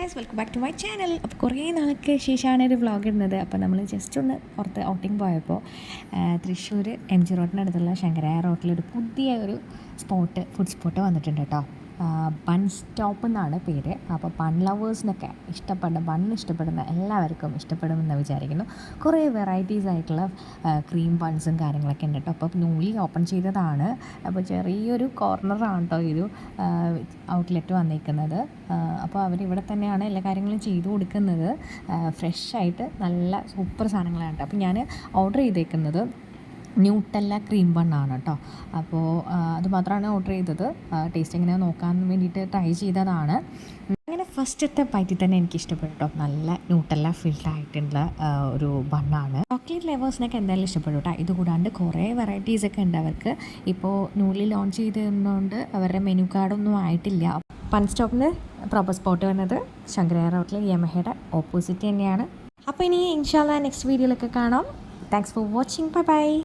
Guys, welcome back to my channel. അപ്പോൾ കുറേ നാൾക്ക് ശേഷമാണ് ഒരു വ്ളോഗ് ഇടുന്നത്. അപ്പോൾ നമ്മൾ ജസ്റ്റ് ഒന്ന് പുറത്ത് ഔട്ടിങ് പോയപ്പോൾ തൃശ്ശൂർ എം ജി റോഡിനടുത്തുള്ള ശങ്കരായ റോട്ടിലൊരു പുതിയ ഒരു ഫുഡ് സ്പോട്ട് വന്നിട്ടുണ്ട് കേട്ടോ. ബൺ സ്റ്റോപ്പ് എന്നാണ് പേര്. അപ്പോൾ ബൺ ലവേഴ്സിനൊക്കെ ഇഷ്ടപ്പെടുന്ന എല്ലാവർക്കും ഇഷ്ടപ്പെടുമെന്ന് വിചാരിക്കുന്നു. കുറേ വെറൈറ്റീസ് ആയിട്ടുള്ള ക്രീം ബൺസും കാര്യങ്ങളൊക്കെ ഉണ്ട് കേട്ടോ. അപ്പോൾ ന്യൂലി ഓപ്പൺ ചെയ്തതാണ്. അപ്പോൾ ചെറിയൊരു കോർണറാണ് കേട്ടോ ഒരു ഔട്ട്ലെറ്റ് വന്നിരിക്കുന്നത്. അപ്പോൾ അവരിവിടെ തന്നെയാണ് എല്ലാ കാര്യങ്ങളും ചെയ്തു കൊടുക്കുന്നത്. ഫ്രഷായിട്ട് നല്ല സൂപ്പർ സാധനങ്ങളാണ് കേട്ടോ. അപ്പോൾ ഞാൻ ഓർഡർ ചെയ്തേക്കുന്നത് ന്യൂട്ടല്ല ക്രീം ബണ്ണാണ് കേട്ടോ. അപ്പോൾ അത് മാത്രമാണ് ഓർഡർ ചെയ്തത്. ടേസ്റ്റ് എങ്ങനെയാണ് നോക്കാൻ വേണ്ടിയിട്ട് ട്രൈ ചെയ്തതാണ്. അങ്ങനെ ഫസ്റ്റത്തെ ബൈറ്റിൽ തന്നെ എനിക്ക് ഇഷ്ടപ്പെട്ടു കേട്ടോ. നല്ല ന്യൂട്ടല്ല ഫിൽഡ് ആയിട്ടുള്ള ഒരു ബണ്ണാണ്. ചോക്ലേറ്റ് ലവേഴ്സിനൊക്കെ എന്തായാലും ഇഷ്ടപ്പെടും കേട്ടോ. ഇതുകൂടാണ്ട് കുറേ വെറൈറ്റീസൊക്കെ ഉണ്ട് അവർക്ക്. ഇപ്പോൾ ന്യൂലി ലോഞ്ച് ചെയ്തതുകൊണ്ട് അവരുടെ മെനു കാർഡൊന്നും ആയിട്ടില്ല. ബൺ സ്റ്റോപ്പിന് പ്രോപ്പർ സ്പോട്ട് വന്നത് ശങ്കരായ റോട്ടിലെ യമഹയുടെ ഓപ്പോസിറ്റ് തന്നെയാണ്. അപ്പോൾ ഇനി ഇൻഷാല്ലാ നെക്സ്റ്റ് വീഡിയോയിലൊക്കെ കാണാം. Thanks for watching. Bye bye.